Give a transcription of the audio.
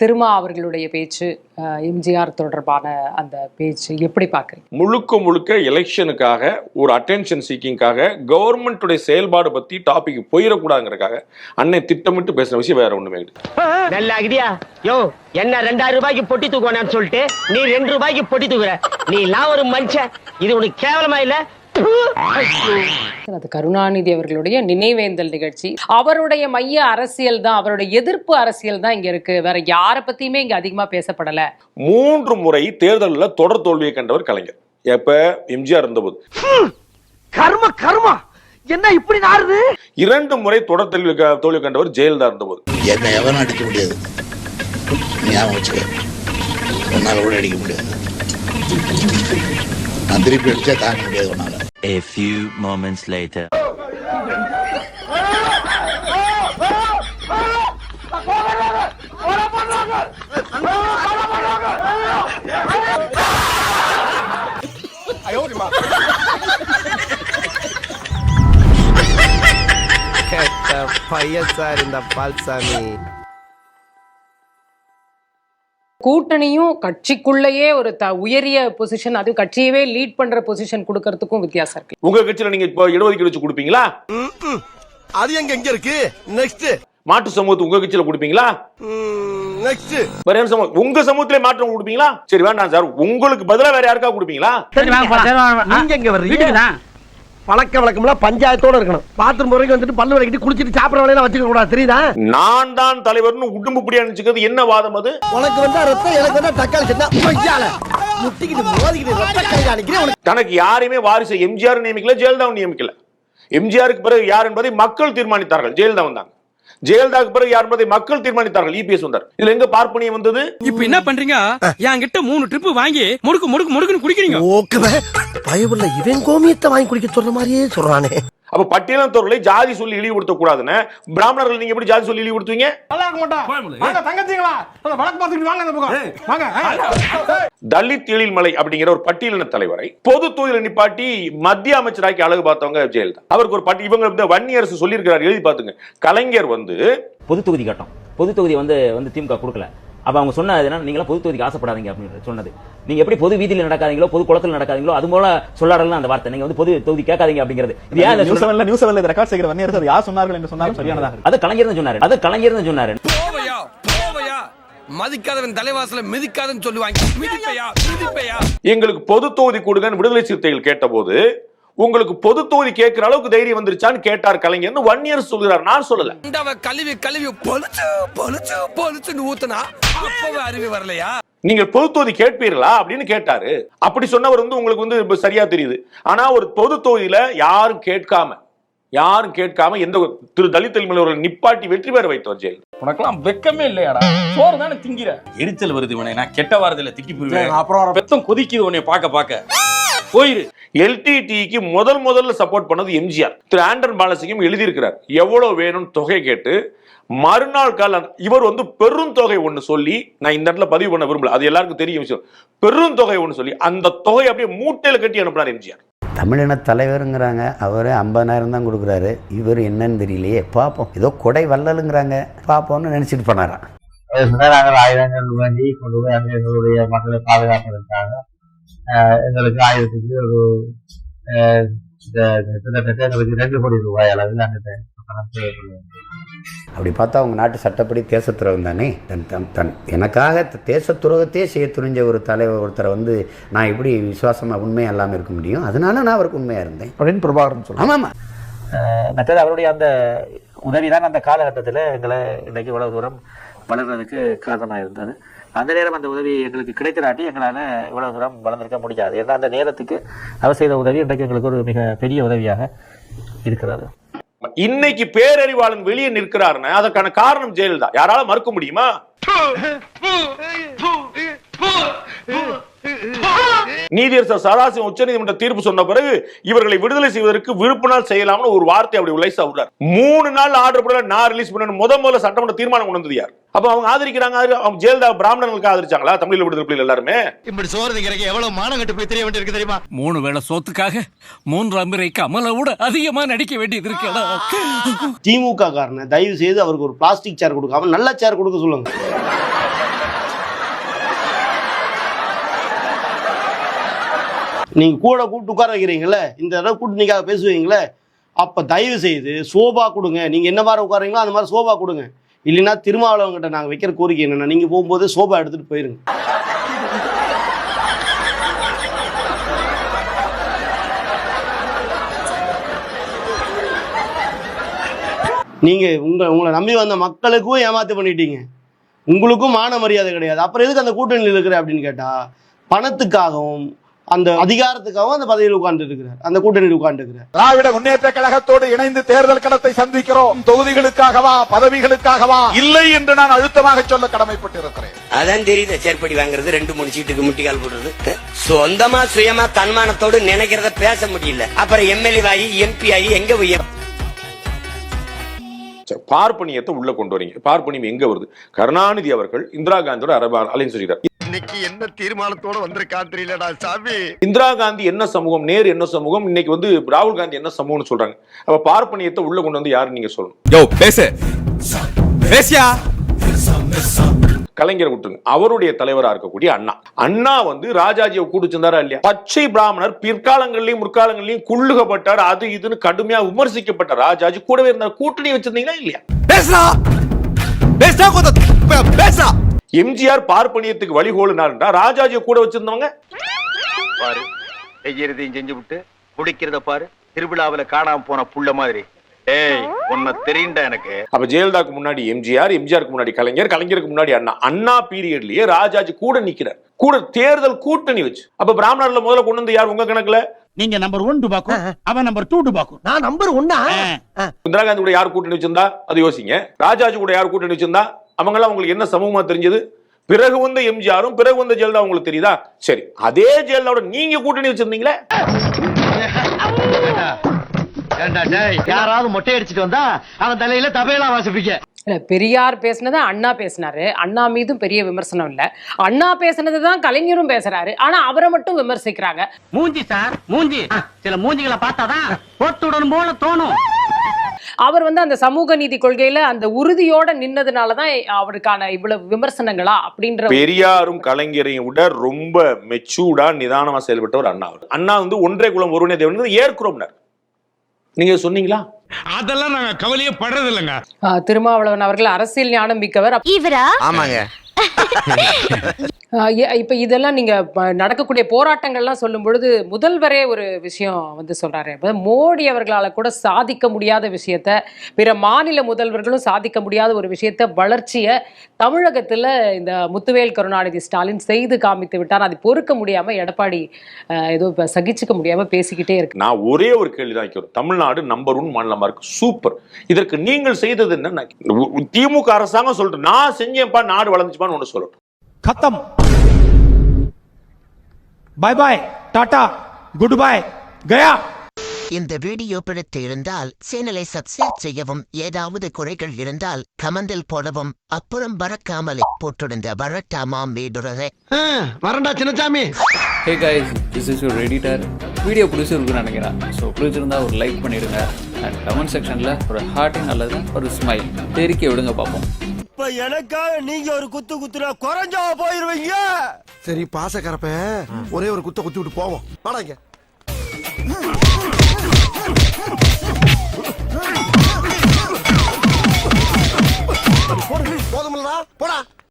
திருமா அவர்களுடைய பேச்சு, எம்ஜிஆர் தொடர்பான அந்த பேச்சு எப்படி பார்க்குறீங்க? முழுக்க முழுக்க எலெக்ஷனுக்காக ஒரு அட்டென்ஷன் சீக்கிங்காக கவர்மெண்ட்டுடைய செயல்பாடு பத்தி டாபிக் போயிடக்கூடாதுங்கிறதுக்காக அன்னை திட்டமிட்டு பேசுற விஷயம் வேற ஒண்ணுமே கிடையாது. நல்ல ஐடியா. யோ என்ன 2000 ரூபாய்க்கு பொட்டி தூக்குவானு சொல்லிட்டு நீ 2 ரூபாய்க்கு பொட்டி தூக்குற. நீ எல்லாம் ஒரு மனுஷன். இது உனக்கு கேவலமா இல்ல? அது கருணாநிதி அவர்களுடைய நினைவேந்தல் நிகழ்ச்சி. அவருடைய மைய அரசியல் தான், அவருடைய எதிர்ப்பு அரசியல் தான் இங்க இருக்கு. வேற யார பத்தியுமே இங்க அதிகமா பேசப்படல. 3 முறை தேர்தலில் தொடர் தோல்வியை கண்டவர் கலைஞர். எப்ப எம்ஜிஆர் இருந்தபோது கர்ம கர்மா என்ன இப்படி நாறுது. 2 முறை தொடர் தோல்வி கண்டவர் ஜெயலலிதா இருந்தபோது. என்ன எவனும் அடிக்க முடியாது, ஞாபகம் வச்சுக்க. உன்னால கூட அடிக்க முடியாது. நான் திருப்பி அடிச்சா தாங்க முடியாது உன்னால. A few moments later. பையன் சார் இந்த பால்சாமி. கூட்டணியும் கட்சிக்குள்ளேயே ஒரு உயரிய பொசிஷன், அது கட்சியவே லீட் பண்ற பொசிஷன் கொடுக்கறதுக்கும் வித்தியாசம் இருக்கு. உங்க கட்சியில நீங்க இப்போ இடஒதுக்கீடு வச்சு கொடுப்பீங்களா? அது எங்க இருக்கு? நெக்ஸ்ட் மாற்று சமூகத்துக்கு உங்க கட்சியில கொடுப்பீங்களா? நெக்ஸ்ட் வேற என்ன சமூகம்? உங்க சமூகத்திலே மாற்றம் கொடுப்பீங்களா? சரி வேண்டாம் சார், உங்களுக்கு பதிலா வேற யாருக்கா கொடுப்பீங்களா? நீங்க எங்க வர்றீங்க? பழக்க வழக்கம்லாம் பஞ்சாயத்தோட இருக்கணும். பாத்ரூம் வரைக்கும் வந்துட்டு பல்லு வரைக்கும் குளிச்சிட்டு சாப்பிட வேலையெல்லாம் வச்சுக்க கூடாது, தெரியுதா? நான் தான் தலைவர்னு உடம்பு புடியா நினைச்சுக்கிறது என்ன வாதம் அது? உனக்கு வந்தா ரத்தம், எனக்கு வந்தா தக்காளி சட்னா முட்டிக்கிட்டு மோதிக்கிட்டு ரத்த கை காணிக்கிறேன். தனக்கு யாரையுமே வாரிசு எம்ஜிஆர் நியமிக்கல, ஜெயலலிதாவும் நியமிக்கல. எம்ஜிஆருக்கு பிறகு யார் என்பதை மக்கள் தீர்மானித்தார்கள். ஜெயலலிதா வந்தாங்க. ஜெயலலிதாவுக்கு பிறகு யார் என்பதை மக்கள் தீர்மானித்தார்கள். இபிஎஸ் வந்தார். இதுல எங்க பார்ப்பனியம் வந்தது? இப்ப என்ன பண்றீங்க? என்கிட்ட 3 ட்ரிப் வாங்கி முடுக்கு முடுக்கு முடுக்குன்னு குடிக்கிறீங்க. ஓகே பயவுள்ள இவன் கோமியத்தை வாங்கி குடிக்க சொல்ற மாதிரியே சொல்றானே. அப்ப பட்டியலினத்தவர்களை ஜாதி சொல்லி இழிவுபடுத்த கூடாதுன்னு பிராமணர்கள் நீங்க எப்படி ஜாதி சொல்லி இழிவுபடுத்துவீங்க? தலித் எழில்மலை அப்படிங்கிற ஒரு பட்டியலின தலைவரை பொது தொகுதியில் நிப்பாட்டி மத்திய அமைச்சராக்கி அழகு பார்த்தவங்க ஜெயலலிதா. அவருக்கு ஒரு இவங்க வன்னியரசு சொல்லி இருக்கிறார், எழுதி பாத்துங்க. கலைஞர் வந்து பொது தொகுதி கட்டம், பொது தொகுதி வந்து திமுக கொடுக்கல. அப்ப அவங்க சொன்னது என்ன, நீங்க பொது தொகுதிக்கு ஆசைப்படாதீங்க அப்படின்னு சொன்னது. நீங்க எப்படி பொது வீதியில் நடக்காதீங்களோ, பொது குளத்தில் நடக்காதீங்களோ, அது போல சொல்லாடலாம் அந்த வார்த்தை. நீங்க பொது தொகுதி கேட்காதீங்க அப்படிங்கிறது. இது ஏன் நியூஸ் சேனல்ல ரெக்கார்ட் செய்கிற வன்னியர் அது யார் சொன்னார்கள் என்று சொன்னாலும் சரியானதா? அது கலைஞர் தான் சொன்னாரு. அது கலைஞர் தான் சொன்னாரு. போவையா போவையா மதிக்காதவன் தலைவாசல மிதிக்காதன்னு சொல்லுவாங்க. மிதிப்பையா மிதிப்பையா. எங்களுக்கு பொது தொகுதி கொடுங்கன்னு விடுதலை சிறுத்தைகள் கேட்டபோது உங்களுக்கு பொது தொகுதி கேட்கிற அளவுக்கு தைரியம் வந்துருச்சான்னு கேட்டார் கலைஞர். வன்னியர் சொல்கிறார், நான் சொல்லல. கழுவி கழுவி பொலிச்சு பொலிச்சு பொலிச்சுன்னு ஊத்துனா அப்பவே அறிவு வரலையா? நீங்க பொது தொகுதி கேட்பீர்களா அப்படின்னு கேட்டாரு. அப்படி சொன்னவர் உங்களுக்கு வந்து சரியா தெரியுது. ஆனா ஒரு பொது தொகுதியில யாரும் கேட்காம எந்த தலித் எழில்மலை நிப்பாட்டி வெற்றி பெற வைத்தவர் ஜெயலலிதா. உனக்கெல்லாம் வெக்கமே இல்லையாடா? சோறு தானே திங்கிற. எரிச்சல் வருது இவனை, நான் கெட்ட வாரத்துல திக்கி போயிருவேன். அப்புறம் பெத்தம் கொதிக்குது உன்னை பார்க்க போயிரு. எல்டிடிக்கு முதல்ல சப்போர்ட் பண்ணது எம்ஜிஆர். திரு ஆண்டன் பாலசிங்கம் எழுதியிருக்கிறார், எவ்வளவு வேணும் தொகை கேட்டு. மறுநாள் கால இவர் வந்து பெரும் தொகை ஒண்ணு சொல்லி, நான் இந்த இடத்துல பதிவு பண்ண விரும்பல, அது எல்லாருக்கும் தெரியும் விஷயம். பெரும் தொகை ஒண்ணு சொல்லி அந்த தொகை அப்படியே மூட்டையில கட்டி அனுப்பினார் எம்ஜிஆர். தமிழின தலைவருங்கிறாங்க, அவர் 50,000 தான் கொடுக்குறாரு. இவர் என்னன்னு தெரியலையே, பார்ப்போம். ஏதோ கொடை வள்ளலுங்கிறாங்க, பார்ப்போம்னு நினைச்சிட்டு போனாராம். நாங்கள் ஆயுதங்கள் வாங்கி கொண்டு போய் அங்கே எங்களுடைய மக்களை பாதுகாப்பதற்காக எங்களுக்கு ஆயுதத்துக்கு ஒரு கிட்டத்தட்ட எங்களுக்கு 2 கோடி ரூபாய் அளவில் அந்த பணம் தேவைப்படுகிறது. அப்படி பார்த்தா அவங்க நாட்டு சட்டப்படி தேச துரோகம் தானே. தன் எனக்காக தேச துரோகத்தையே செய்ய துணிஞ்ச ஒரு தலைவர் ஒருத்தரை வந்து நான் எப்படி விசுவாசமாக உண்மையாக இல்லாமல் இருக்க முடியும்? அதனால நான் அவருக்கு உண்மையாக இருந்தேன் அப்படின்னு பிரபாகரன் சொல்லுவேன். ஆமாம், மற்றது அவருடைய அந்த உதவி தான் அந்த காலகட்டத்தில் எங்களை இன்றைக்கு இவ்வளவு தூரம் வளர்றதுக்கு காரணமாக இருந்தது. அந்த நேரம் அந்த உதவி எங்களுக்கு கிடைக்கிறாட்டி எங்களால் இவ்வளவு தூரம் வளர்ந்திருக்க முடியாது. ஏன்னா அந்த நேரத்துக்கு அவர் செய்த உதவி இன்றைக்கு எங்களுக்கு ஒரு மிக பெரிய உதவியாக இருக்கிறது. இன்னைக்கு பேரறிவாளன் வெளியே நிற்கிறாருன்னா அதற்கான காரணம் ஜெயலலிதா. யாரால மறுக்க முடியுமா? நீதியரசர் சதாசிவம் உச்சநீதிமன்ற தீர்ப்பு சொன்ன பிறகு இவர்களை விடுதலை செய்வதற்கு விருப்ப நாள் செய்யலாம்னு ஒரு வார்த்தை அப்படி லைசா விடுறார். 3 நாள் ஆர்டர் போட நான் ரிலீஸ் பண்ண முதல்ல சட்டமன்ற தீர்மானம் கொண்டு வந்தது யார்? அப்ப அவங்க ஆதரிக்கிறாங்க. அவங்க ஜெயலலிதா பிராமணர்களுக்கு ஆதரிச்சாங்களா? தமிழில் விடுதலை புலிகள் எல்லாருமே இப்படி சோறு திங்கிறக்கு எவ்வளவு மானங்கட்டு போய் தெரிய வேண்டியிருக்கு தெரியுமா? 3 வேளை சோத்துக்காக 3 அமெரிக்க அமல விட அதிகமா நடிக்க வேண்டியது இருக்கு. திமுக காரனை தயவு செய்து அவருக்கு ஒரு பிளாஸ்டிக் சேர் கொடுக்காம நல்ல சேர் கொடுக்க சொல்லுங்க. நீங்க கூட கூப்பிட்டு உட்கார வைக்கிறீங்களே, இந்த தடவை கூப்பிட்டு நீங்க பேசுவீங்களே, அப்ப தயவு செய்து சோபா கொடுங்க. நீங்க என்ன மாதிரி உட்காரீங்களோ அந்த மாதிரி சோபா கொடுங்க. இல்லைன்னா திருமாவளவங்கிட்ட நாங்க வைக்கிற கோரிக்கை என்னன்னா, நீங்க போகும்போது சோபா எடுத்துட்டு போயிருங்க. நீங்க உங்களை நம்பி வந்த மக்களுக்கும் ஏமாத்து பண்ணிட்டீங்க, உங்களுக்கும் மான மரியாதை கிடையாது. அப்புறம் எதுக்கு அந்த கூட்டணியில் இருக்கிற அப்படின்னு கேட்டா, பணத்துக்காகவும் அந்த அதிகாரத்துக்காகவும் அந்த பதவியில் உட்கார்ந்து இருக்கிறார், அந்த கூட்டணியில் உட்கார்ந்து இருக்கிறார். திராவிட முன்னேற்ற கழகத்தோடு இணைந்து தேர்தல் களத்தை சந்திக்கிறோம். தொகுதிகளுக்காகவா, பதவிகளுக்காகவா? இல்லை என்று நான் அழுத்தமாக சொல்ல கடமைப்பட்டிருக்கிறேன். அதான் தெரியுது, சேர்ப்படி வாங்குறது, 2-3 சீட்டுக்கு முட்டிக்கால் போடுறது. சொந்தமா சுயமா தன்மானத்தோடு நினைக்கிறத பேச முடியல. அப்புறம் எம்எல்ஏ ஆகி MP ஆகி எங்க போய் பார்ப்பனியத்தை உள்ள கொண்டு வரீங்க. பார்ப்பனியம் எங்க வருது? கருணாநிதி அவர்கள் இந்திரா காந்தியோட அலைன்னு சொல்லிட்டார். இன்னைக்கு என்ன தீர்மானத்தோட வந்திருக்கான் தெரியலடா சாமி. இந்திரா காந்தி என்ன சமூகம், நேரு என்ன சமூகம், இன்னைக்கு வந்து ராகுல் காந்தி என்ன சமூகம்னு சொல்றாங்க. அப்ப பார்ப்பனியத்தை உள்ள கொண்டு வந்து யாரு நீங்க சொல்லணும்? யோ பேசு பேசியா. கலைஞரை விட்டுருங்க, அவருடைய தலைவரா இருக்கக்கூடிய அண்ணா வந்து ராஜாஜியை கூட்டிச்சிருந்தாரா இல்லையா? பச்சை பிராமணர் பிற்காலங்களிலும் முற்காலங்களிலும் குள்ளுகப்பட்டார், அது இதுன்னு கடுமையா விமர்சிக்கப்பட்ட ராஜாஜி கூடவே இருந்தார். கூட்டணி வச்சிருந்தீங்களா இல்லையா? பேசா. எம்ஜிஆர் பார்ப்பனியத்துக்கு வழிகோலுனாருண்டா ராஜாஜியை கூட வச்சிருந்தவங்க பாரு, செய்யறதையும் செஞ்சு விட்டு குடிக்கிறத பாரு, திருவிழாவில காணாம போன புள்ள மாதிரி. ஏய், உன்னை தெரியுண்டா எனக்கு. அப்ப ஜெயலலிதாக்கு முன்னாடி எம்ஜிஆர், எம்ஜிஆருக்கு முன்னாடி கலைஞர், கலைஞருக்கு முன்னாடி அண்ணா பீரியட்லயே ராஜாஜி கூட நிக்கிறார், கூட தேர்தல் கூட்டணி வச்சு. அப்ப பிராமணர்ல முதல்ல கொண்டு வந்து யார் உங்க கணக்குல? நீங்க நம்பர் 1 டுபாக்கு, அவன் நம்பர் 2 டுபாக்கு. நான் நம்பர் 1. இந்திரா காந்தி கூட யார் கூட்டணி வச்சிருந்தா அது யோசிங்க. ராஜாஜி கூட யார் கூட்டணி வச்சிருந்தா? அவங்க எல்லாம் உங்களுக்கு என்ன சமூகமா தெரிஞ்சது? பிறகு வந்த எம்ஜிஆரும் பிறகு வந்த ஜெயலலிதா உங்களுக்கு தெரியுதா? சரி, அதே ஜெயலலிதாவோட நீங்க கூட்டணி வச்சிருந்தீங்களே. யாராவது மொட்டை அடிச்சுட்டு வந்தா அவன் தலையில தபையலா வாசிப்பீங்க. இல்ல, பெரியார் பேசினதை அண்ணா பேசினாரு, அண்ணா மீதும் பெரிய விமர்சனம் இல்ல. அண்ணா பேசினதுதான் கலைஞரும் பேசுறாரு, ஆனா அவரை மட்டும் விமர்சிக்கிறாங்க. மூஞ்சி சார், மூஞ்சி. சில மூஞ்சிகளை பார்த்தாதான் போட்டுடன் போல தோணும். அவர் வந்து அந்த சமூக நீதி கொள்கையில அந்த உறுதியோட நின்னதுனாலதான் அவருக்கான இவ்வளவு விமர்சனங்களா அப்படின்ற. பெரியாரும் கலைஞரையும் விட ரொம்ப மெச்சூர்டா நிதானமா செயல்பட்டவர் அண்ணா வந்து ஒன்றே குலம் ஒருவனே தேவன் ஏற்கிறோம்னார். நீங்க சொன்னீங்களா? அதெல்லாம் நாங்க கவலையே படுறது இல்லங்க. திருமாவளவன் அவர்கள் அரசியல் ஞானம் மிக்கவர். ஆமாங்க. இப்ப இதெல்லாம் நீங்க நடக்கக்கூடிய போராட்டங்கள்லாம் சொல்லும் பொழுது முதல்வரே ஒரு விஷயம் வந்து சொல்றாரு. மோடி அவர்களால கூட சாதிக்க முடியாத விஷயத்த, பிற மாநில முதல்வர்களும் சாதிக்க முடியாத ஒரு விஷயத்த, வளர்ச்சியை தமிழகத்துல இந்த முத்துவேல் கருணாநிதி ஸ்டாலின் செய்து காமித்து விட்டார். அது பொறுக்க முடியாம எடப்பாடி ஏதோ சகிச்சுக்க முடியாம பேசிக்கிட்டே இருக்கு. நான் ஒரே ஒரு கேள்விதான் வைக்கிறேன். தமிழ்நாடு நம்பர் 1 மாநிலமா இருக்கு, சூப்பர். இதற்கு நீங்கள் செய்தது என்ன? திமுக அரசாங்கம் சொல்லிட்டு நான் செஞ்சேன்ப்பா, நாடு வளர்ந்துச்சுப்பான்னு ஒண்ணு சொல்லட்டும். खत्म, bye bye, tata, good bye, गया. இந்த வீடியோ பிடித்து இருந்தால் சேனலை சப்ஸ்கிரைப் செய்யவும், ஏதாவது குறைகள் இருந்தால் கமெண்டில் போடவும், அப்புறம் பறக்காமலே போட்டிருந்த வரட்டாமாம் வீடுறதே. வரண்டா Chinnasamy. Hey guys, this is your editor. Video பிடிச்சிருக்குன்னு நினைக்கிறேன். ஸோ பிடிச்சிருந்தா ஒரு லைக் பண்ணிடுங்க, அண்ட் கமெண்ட் செக்ஷன்ல ஒரு ஹார்ட்டிங் அல்லது ஒரு ஸ்மைல் தெரிக்க விடுங்க பார்ப்போம். இப்ப எனக்காக நீங்க ஒரு குத்து குத்துனா குறைஞ்சா போயிருவீங்க. சரி, பாசக்கரப்ப ஒரே ஒரு குத்த குத்தி விட்டு போவோம். வாடாங்க. போதுமில்லடா, போடா.